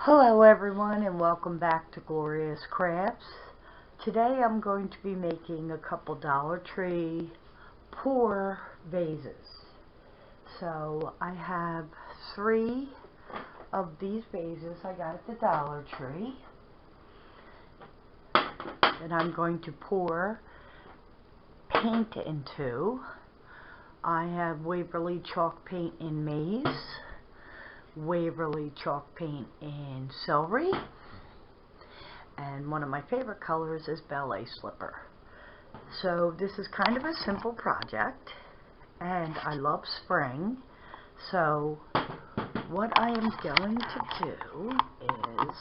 Hello everyone and welcome back to Glorious Crafts. Today I'm going to be making a couple Dollar Tree pour vases. So I have 3 of these vases I got at the Dollar Tree that I'm going to pour paint into. I have Waverly chalk paint in maize, Waverly chalk paint in celery, and one of my favorite colors is ballet slipper. So this is kind of a simple project, and I love spring. So what I am going to do is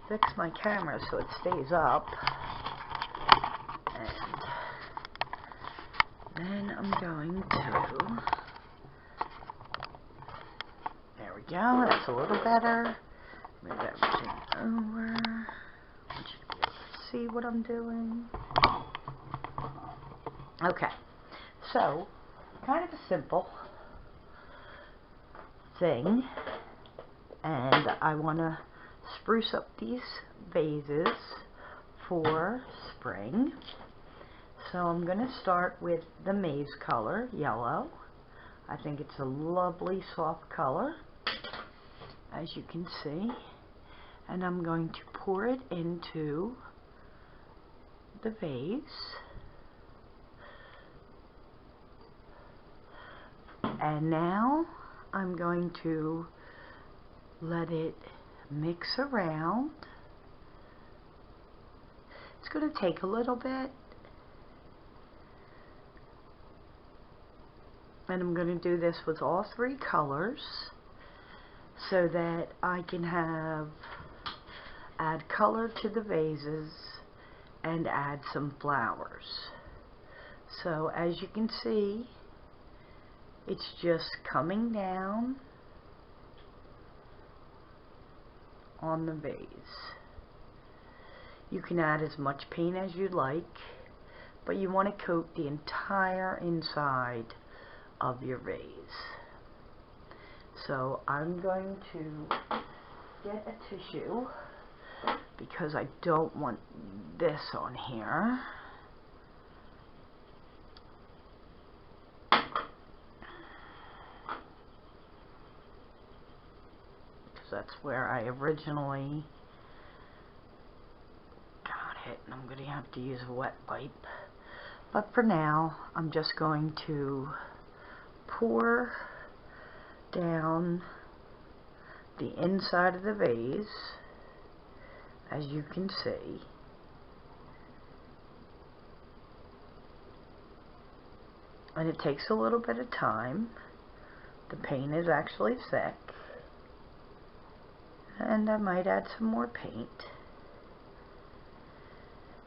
fix my camera so it stays up, and then I'm going to, there we go, that's a little better. Move everything over. I want you to be able to see what I'm doing. Okay, so kind of a simple thing, and I want to spruce up these vases for spring. So I'm going to start with the maize color, yellow. I think it's a lovely soft color, as you can see, and I'm going to pour it into the vase. And now I'm going to let it mix around. It's going to take a little bit, and I'm going to do this with all 3 colors so that I can add color to the vases and add some flowers. So as you can see, it's just coming down on the vase. You can add as much paint as you like, but you want to coat the entire inside of your vase. So I'm going to get a tissue because I don't want this on here. Because that's where I originally got it, and I'm going to have to use a wet wipe. But for now, I'm just going to pour down the inside of the vase, as you can see. And it takes a little bit of time. The paint is actually thick, and I might add some more paint.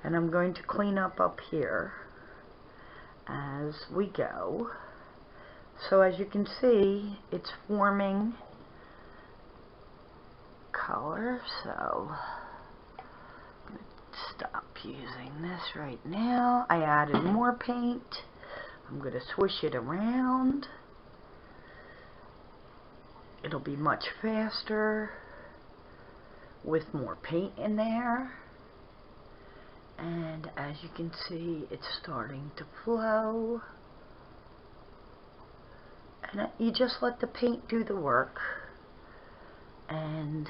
And I'm going to clean up here as we go. So as you can see, it's forming color. So I'm going to stop using this right now. I added more paint. I'm going to swish it around. It'll be much faster with more paint in there. And as you can see, it's starting to flow. And you just let the paint do the work and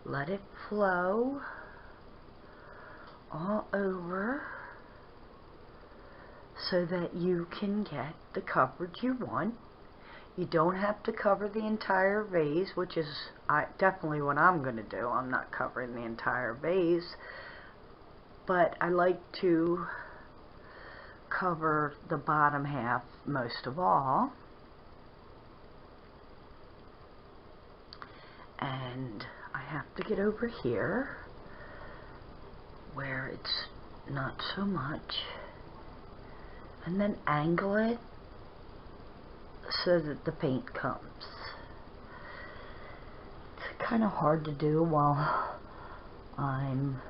let it flow all over so that you can get the coverage you want. You don't have to cover the entire vase, which is definitely what I'm going to do. I'm not covering the entire vase, but I like to cover the bottom half most of all. And I have to get over here where it's not so much, and then angle it so that the paint comes. It's kind of hard to do while I'm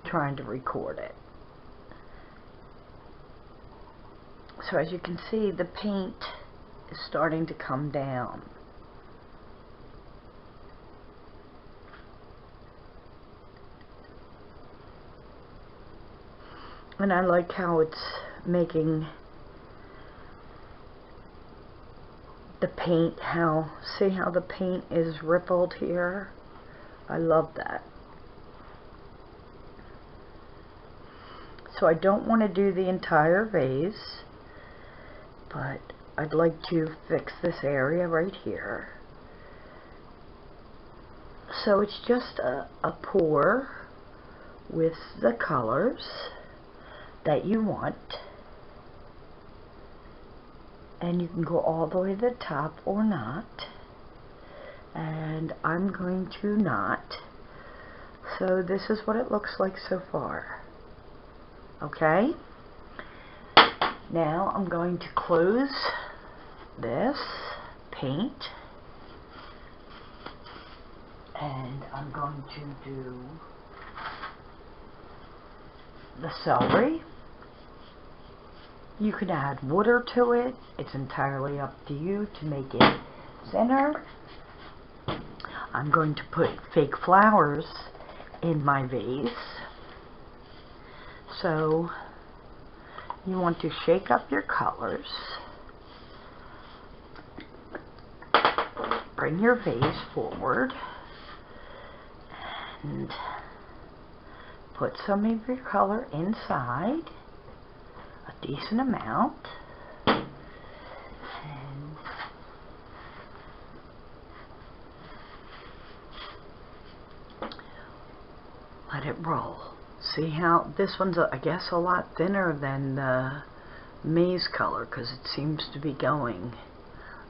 trying to record it. So as you can see, the paint is starting to come down. And I like how it's making the paint, see how the paint is rippled here? I love that. So I don't want to do the entire vase, but I'd like to fix this area right here. So it's just a pour with the colors that you want, and you can go all the way to the top or not, and I'm going to not. So this is what it looks like so far. Okay, now I'm going to close this paint, and I'm going to do the celery. You can add water to it. It's entirely up to you to make it thinner. I'm going to put fake flowers in my vase. So you want to shake up your colors. Bring your vase forward and put some of your color inside, a decent amount, and let it roll. See how this one's, I guess, a lot thinner than the maize color, because it seems to be going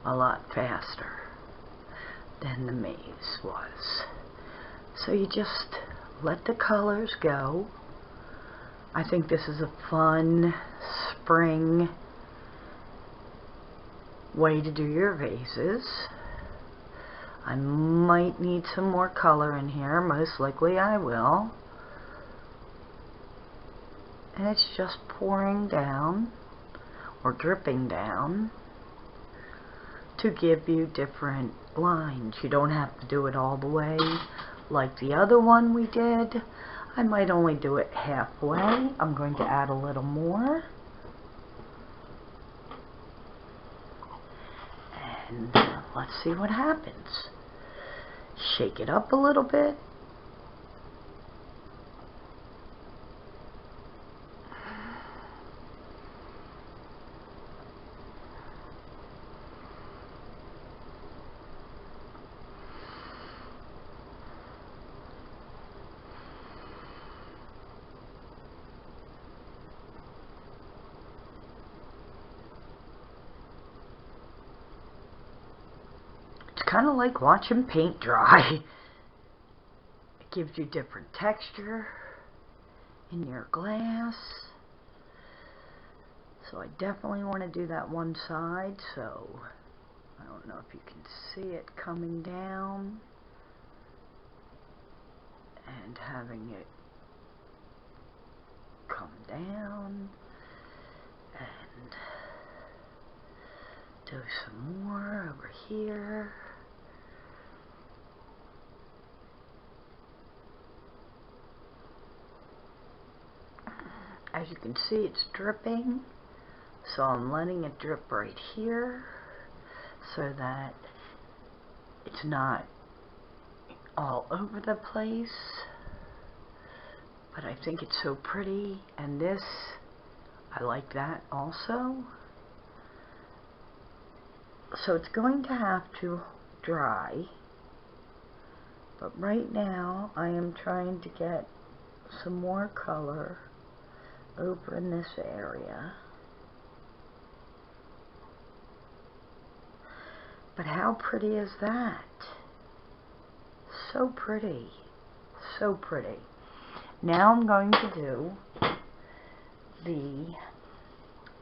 a lot faster than the maize was. So you just let the colors go. I think this is a fun spring way to do your vases. I might need some more color in here. Most likely I will. And it's just pouring down or dripping down to give you different lines. You don't have to do it all the way like the other one we did. I might only do it halfway. I'm going to add a little more. And let's see what happens. Shake it up a little bit. Kind of like watching paint dry. It gives you different texture in your glass. So I definitely want to do that one side. So I don't know if you can see it coming down and having it come down, and do some more over here. As you can see, it's dripping, so I'm letting it drip right here so that it's not all over the place. But I think it's so pretty, and this, I like that also. So it's going to have to dry, but right now I am trying to get some more color over in this area. But how pretty is that? So pretty. So pretty. Now I'm going to do the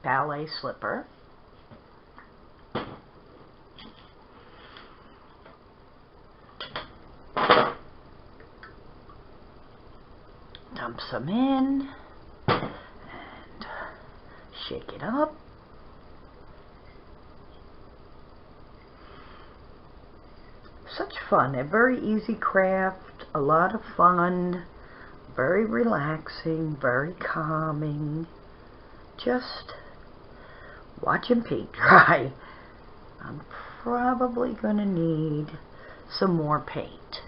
ballet slipper. Dump some in and shake it up. Such fun, a very easy craft, a lot of fun, Very relaxing, very calming. Just watching paint dry. I'm probably going to need some more paint.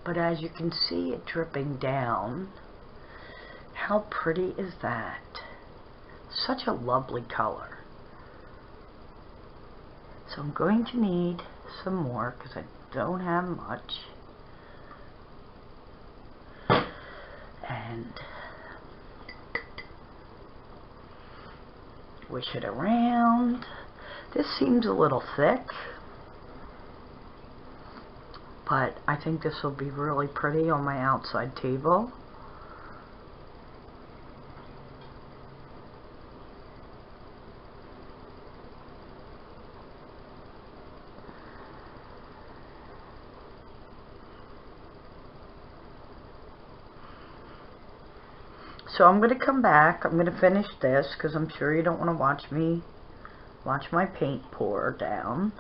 But as you can see it dripping down, how pretty is that? Such a lovely color. So I'm going to need some more because I don't have much. And wish it around. This seems a little thick, but I think this will be really pretty on my outside table. So I'm going to come back. I'm going to finish this because I'm sure you don't want to watch my paint pour down,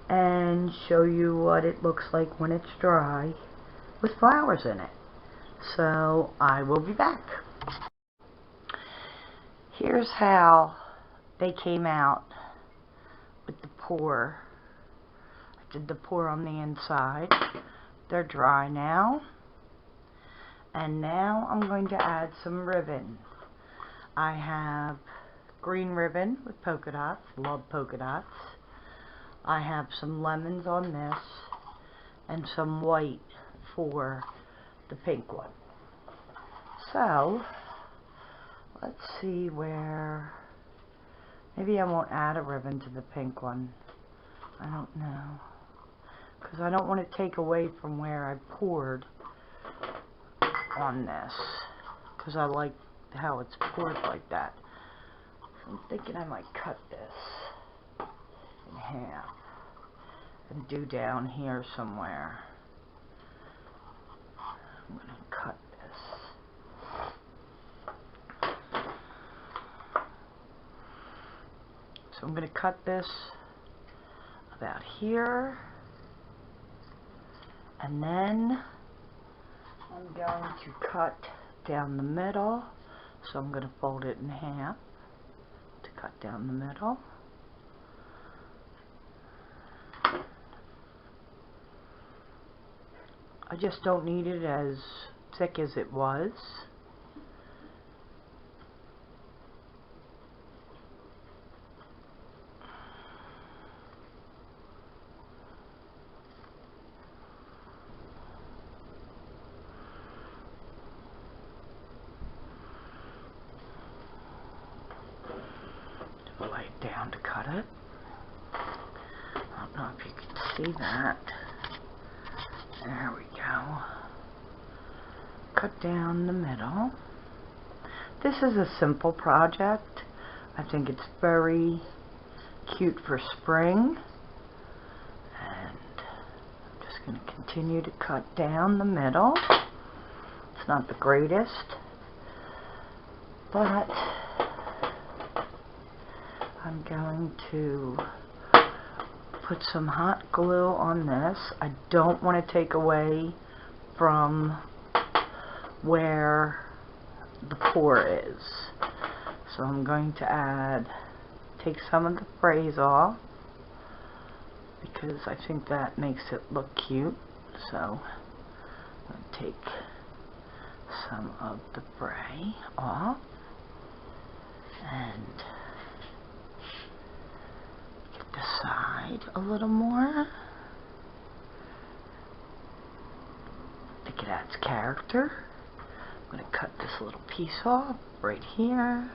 and show you what it looks like when it's dry with flowers in it. So I will be back. Here's how they came out with the pour. I did the pour on the inside. They're dry now. And now I'm going to add some ribbon. I have green ribbon with polka dots. Love polka dots. I have some lemons on this and some white for the pink one. So let's see where, maybe I won't add a ribbon to the pink one. I don't know, because I don't want to take away from where I poured on this, because I like how it's poured like that. So I'm thinking I might cut this in half and do down here somewhere. I'm going to cut this. So I'm going to cut this about here, and then I'm going to cut down the middle. So I'm going to fold it in half to cut down the middle. I just don't need it as thick as it was. Lay it down to cut it. I don't know if you can see that. There we go. Cut down the middle. This is a simple project. I think it's very cute for spring. And I'm just going to continue to cut down the middle. It's not the greatest, but I'm going to put some hot glue on this. I don't want to take away from where the pour is. So I'm going to take some of the frays off, because I think that makes it look cute. So I'm going to take some of the fray off and the side a little more. I think it adds character. I'm going to cut this little piece off right here,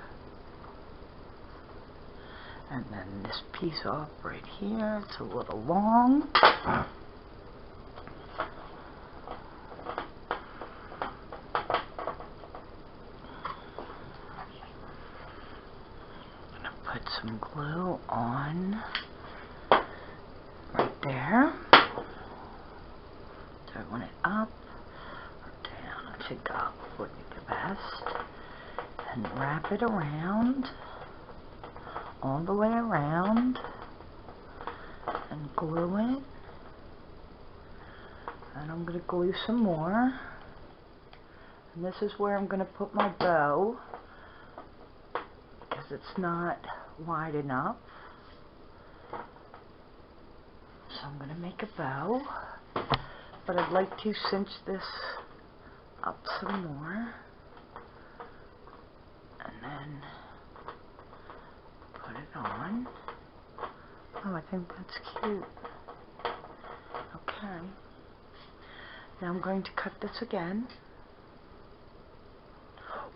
and then this piece off right here. It's a little long. I'm going to put some glue on right there. Do I want it up or down? I think up would be the best. And wrap it around, all the way around, and glue it. And I'm going to glue some more. And this is where I'm going to put my bow, because it's not wide enough. So I'm going to make a bow, but I'd like to cinch this up some more, and then put it on. Oh, I think that's cute. Okay. Now I'm going to cut this again.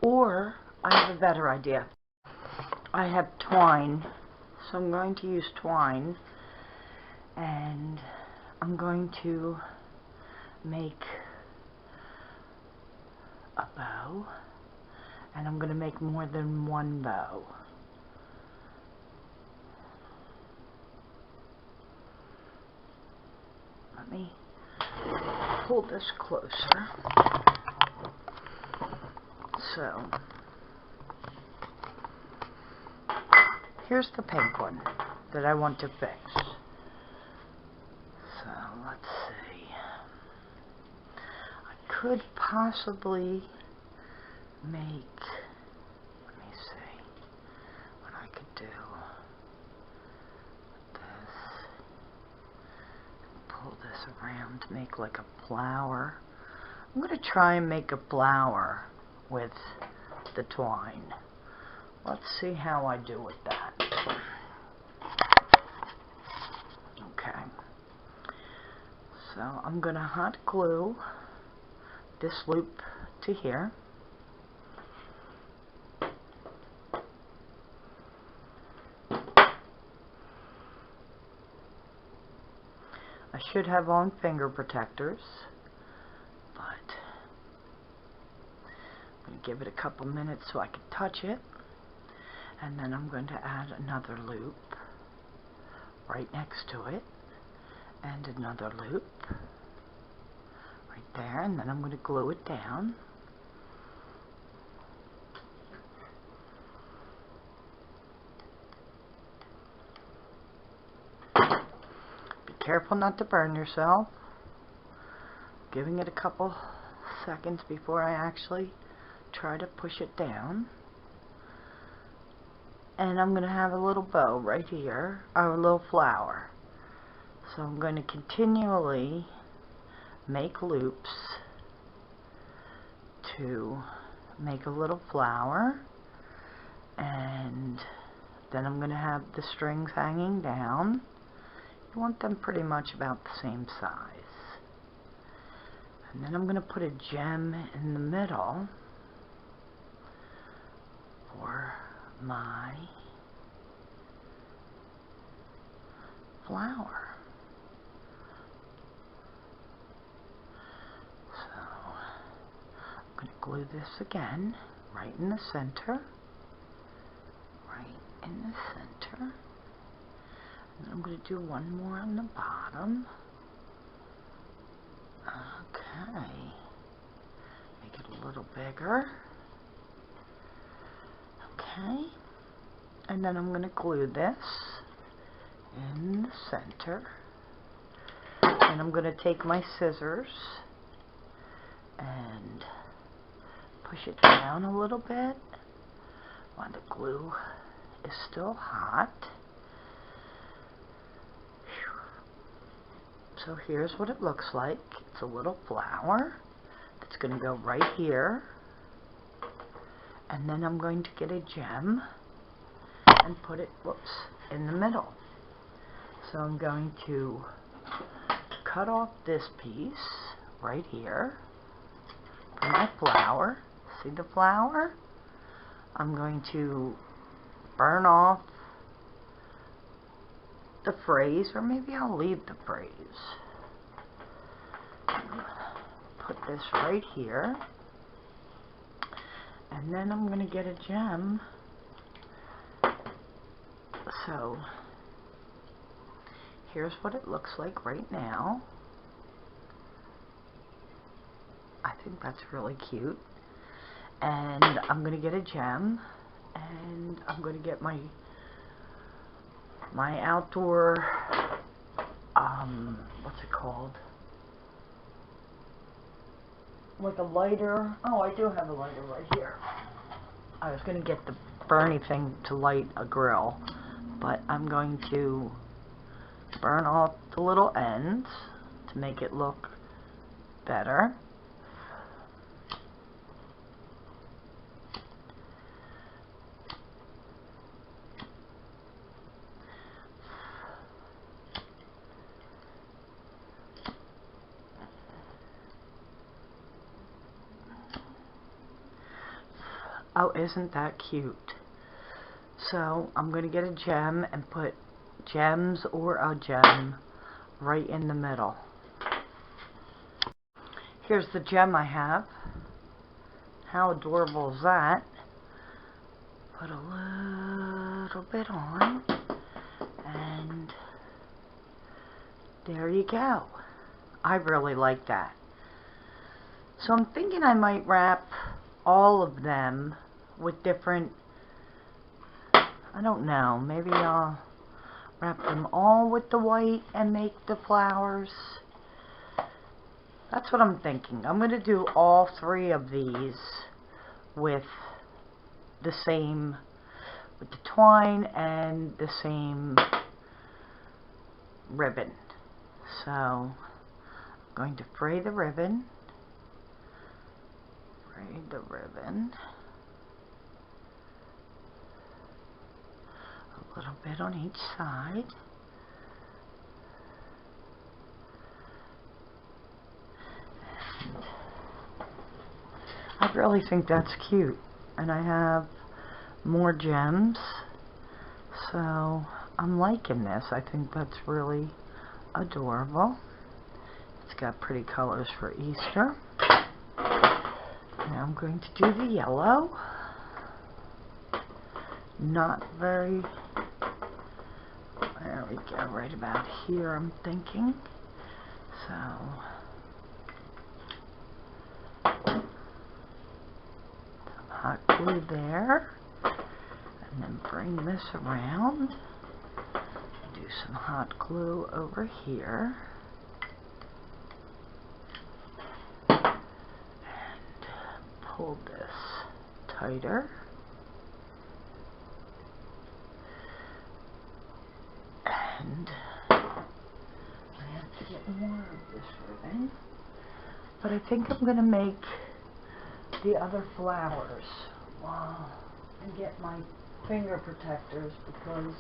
Or, I have a better idea. I have twine, so I'm going to use twine, and I'm going to make a bow, and I'm going to make more than one bow. Let me pull this closer. So, here's the pink one that I want to fix. So, let's see. I could possibly make, let me see what I could do with this. Pull this around to make like a flower. I'm going to try and make a flower with the twine. Let's see how I do with that. Okay. So I'm going to hot glue this loop to here. I should have on finger protectors, but I'm going to give it a couple minutes so I can touch it, and then I'm going to add another loop right next to it, and another loop right there, and then I'm going to glue it down. Be careful not to burn yourself. Giving it a couple seconds before I actually try to push it down. And I'm going to have a little bow right here, or a little flower. So I'm going to continually make loops to make a little flower, and then I'm going to have the strings hanging down. You want them pretty much about the same size. And then I'm going to put a gem in the middle for my flower. So I'm going to glue this again right in the center. Right in the center. And I'm going to do one more on the bottom. Okay. Make it a little bigger. Okay. And then I'm going to glue this in the center. And I'm going to take my scissors and push it down a little bit while the glue is still hot. So here's what it looks like. It's a little flower that's going to go right here. And then I'm going to get a gem and put it, whoops, in the middle. So I'm going to cut off this piece right here for my flower. See the flower? I'm going to burn off the phrase, or maybe I'll leave the phrase. Put this right here, and then I'm going to get a gem. So here's what it looks like right now. I think that's really cute. And I'm going to get a gem, and I'm going to get my outdoor, what's it called? with a lighter. Oh, I do have a lighter right here. I was going to get the burny thing to light a grill, but I'm going to burn off the little ends to make it look better. Oh, isn't that cute? So I'm going to get a gem and put gems or a gem right in the middle. Here's the gem I have. How adorable is that? Put a little bit on, and there you go. I really like that. So I'm thinking I might wrap all of them with different, I don't know, maybe I'll wrap them all with the white and make the flowers. That's what I'm thinking. I'm going to do all three of these with the same, with the twine and the same ribbon. So I'm going to fray the ribbon. Fray the ribbon. A little bit on each side. And I really think that's cute. And I have more gems. So I'm liking this. I think that's really adorable. It's got pretty colors for Easter. Now I'm going to do the yellow. Not very, there we go, right about here I'm thinking. So, some hot glue there, and then bring this around, do some hot glue over here, and pull this tighter. And I have to get more of this ribbon, but I think I'm going to make the other flowers and get my finger protectors, because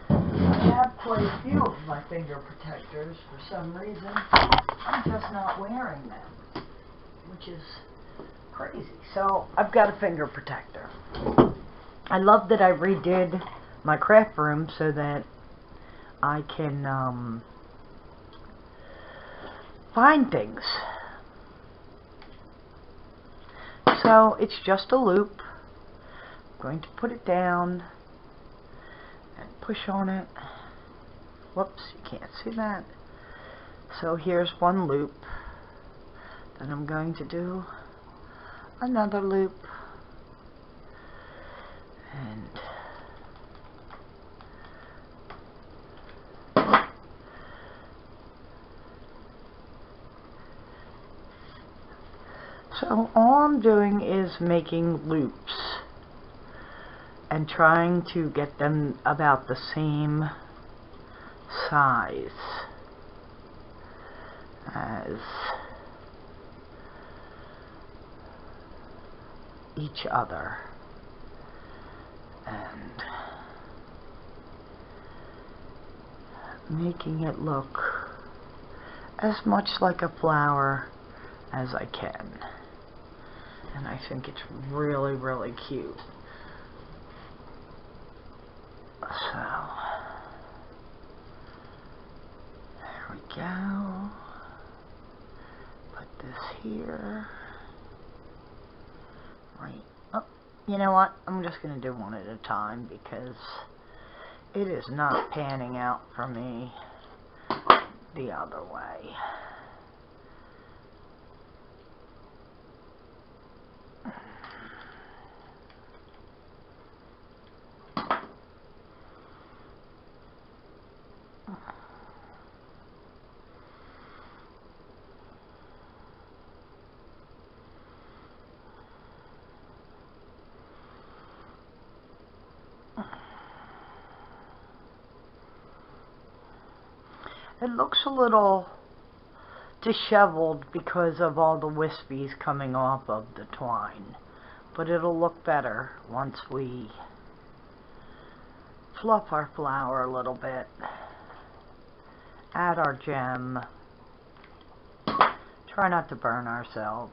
I have quite a few of my finger protectors. For some reason I'm just not wearing them, which is crazy. So I've got a finger protector. I love that I redid my craft room so that I can find things. So it's just a loop. I'm going to put it down and push on it. Whoops, you can't see that. So here's one loop. Then I'm going to do another loop. And so all I'm doing is making loops and trying to get them about the same size as each other, and making it look as much like a flower as I can. And I think it's really, really cute. So there we go. Put this here. Right. Oh, you know what? I'm just going to do one at a time because it is not panning out for me the other way. It looks a little disheveled because of all the wispies coming off of the twine, but it'll look better once we fluff our flower a little bit, add our gem, try not to burn ourselves.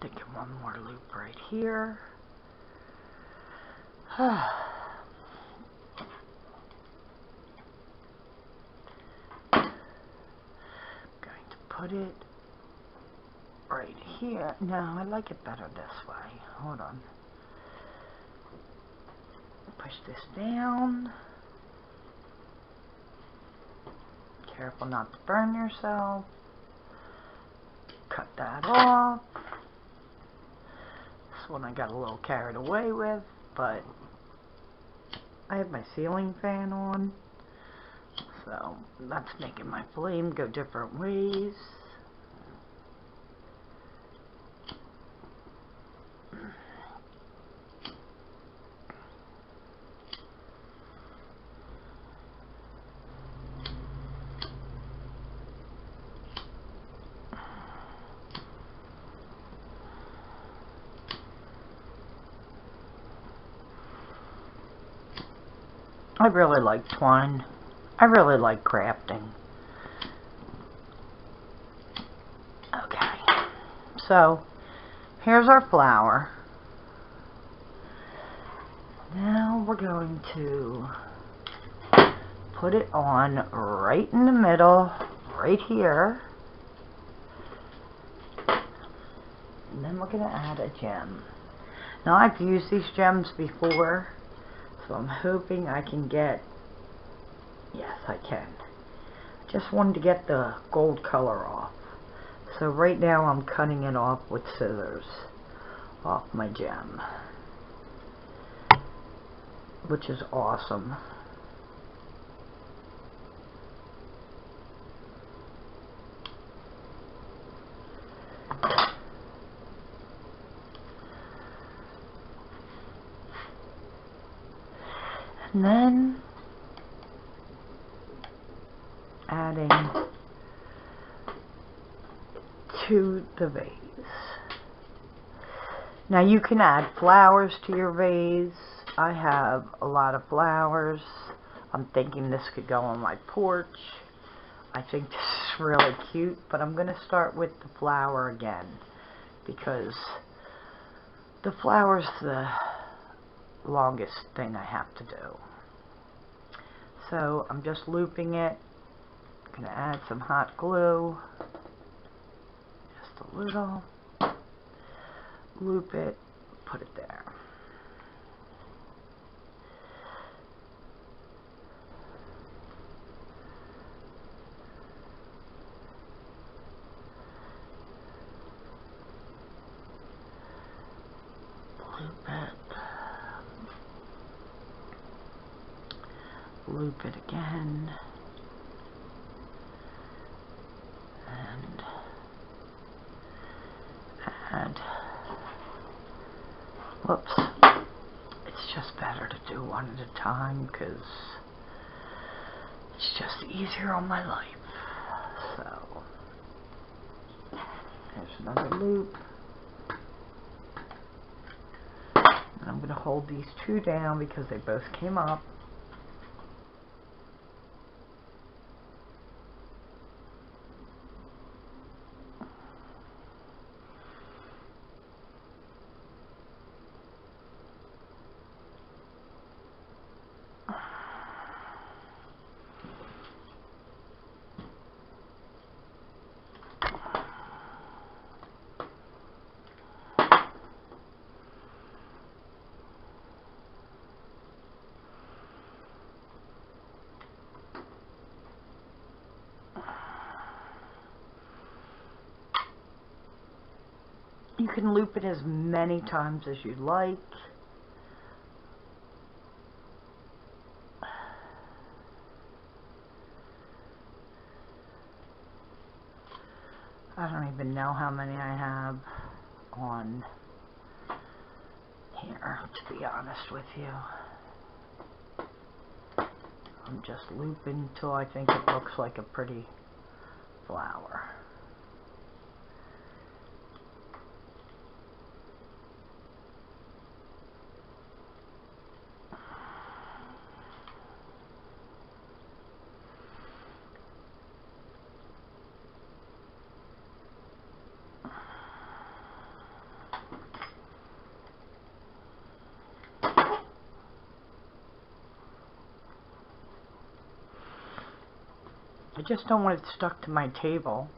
Thinking one more loop right here. Going to put it right here. No, I like it better this way. Hold on. Push this down. Careful not to burn yourself. Cut that off. This one I got a little carried away with, but I have my ceiling fan on, so that's making my flame go different ways. I really like twine. I really like crafting. Okay, so here's our flower. Now we're going to put it on right in the middle, right here. And then we're going to add a gem. Now I've used these gems before, so I'm hoping I can get, yes I can. Just wanted to get the gold color off. So right now I'm cutting it off with scissors off my gem, which is awesome. And then adding to the vase. Now you can add flowers to your vase. I have a lot of flowers. I'm thinking this could go on my porch. I think this is really cute, but I'm going to start with the flower again because the flower's the longest thing I have to do. So I'm just looping it. I'm going to add some hot glue. Just a little. Loop it. Put it there. Loop it. Loop it again. And add. Whoops. It's just better to do one at a time because it's just easier on my life. So, there's another loop. And I'm going to hold these two down because they both came up. You can loop it as many times as you like. I don't even know how many I have on here, to be honest with you. I'm just looping till I think it looks like a pretty flower. I just don't want it stuck to my table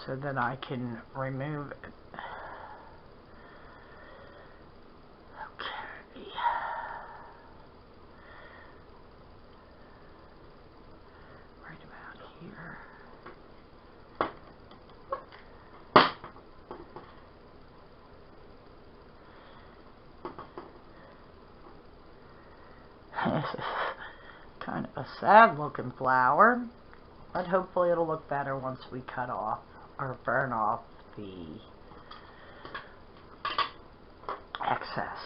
so that I can remove it. Okay. Right about here. This is kind of a sad looking flower. But hopefully it'll look better once we cut off or burn off the excess.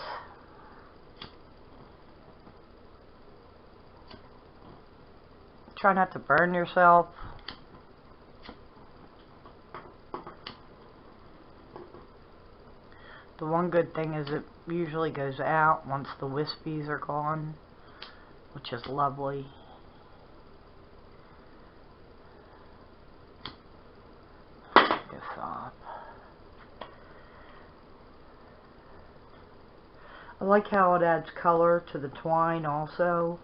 Try not to burn yourself. The one good thing is it usually goes out once the wispies are gone, which is lovely. Off. I like how it adds color to the twine also.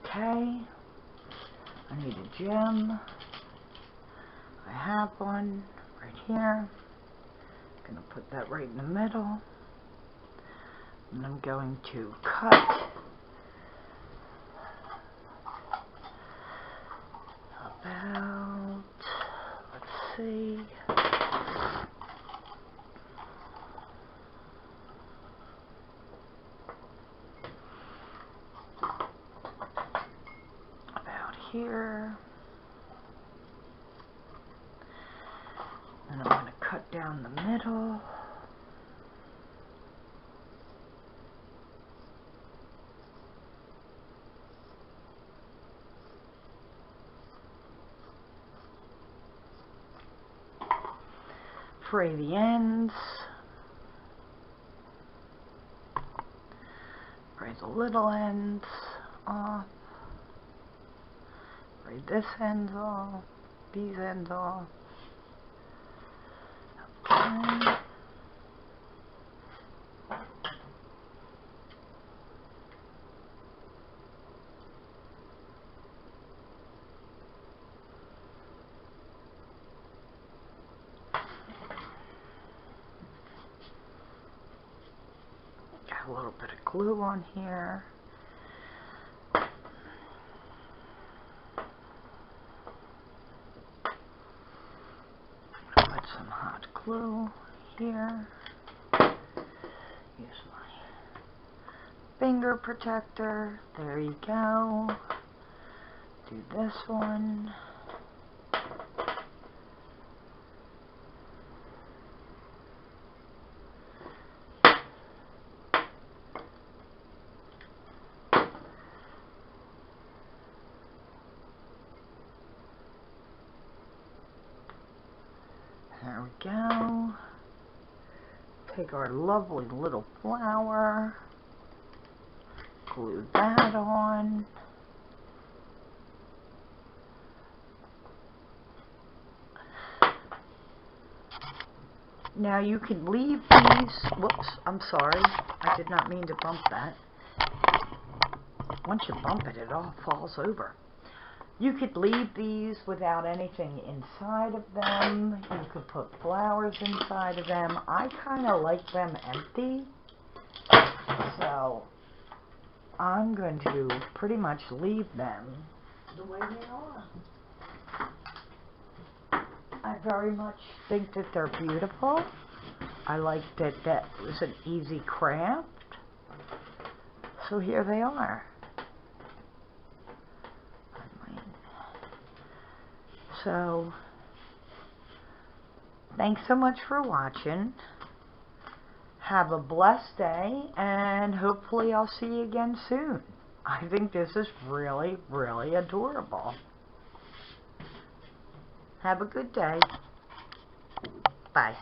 Okay, I need a gem. I have one right here. I'm going to put that right in the middle. And I'm going to cut about, let's see, here, and I'm going to cut down the middle. Fray the ends. Fray the little ends off. This ends off, these ends off. Okay. Got a little bit of glue on here. Some hot glue here. Use my finger protector. There you go. Do this one. There we go. Take our lovely little flower, glue that on. Now you can leave these, whoops, I'm sorry, I did not mean to bump that. Once you bump it, it all falls over. You could leave these without anything inside of them. You could put flowers inside of them. I kind of like them empty. So I'm going to pretty much leave them the way they are. I very much think that they're beautiful. I like that that was an easy craft. So here they are. So, thanks so much for watching. Have a blessed day, and hopefully I'll see you again soon. I think this is really, really adorable. Have a good day. Bye.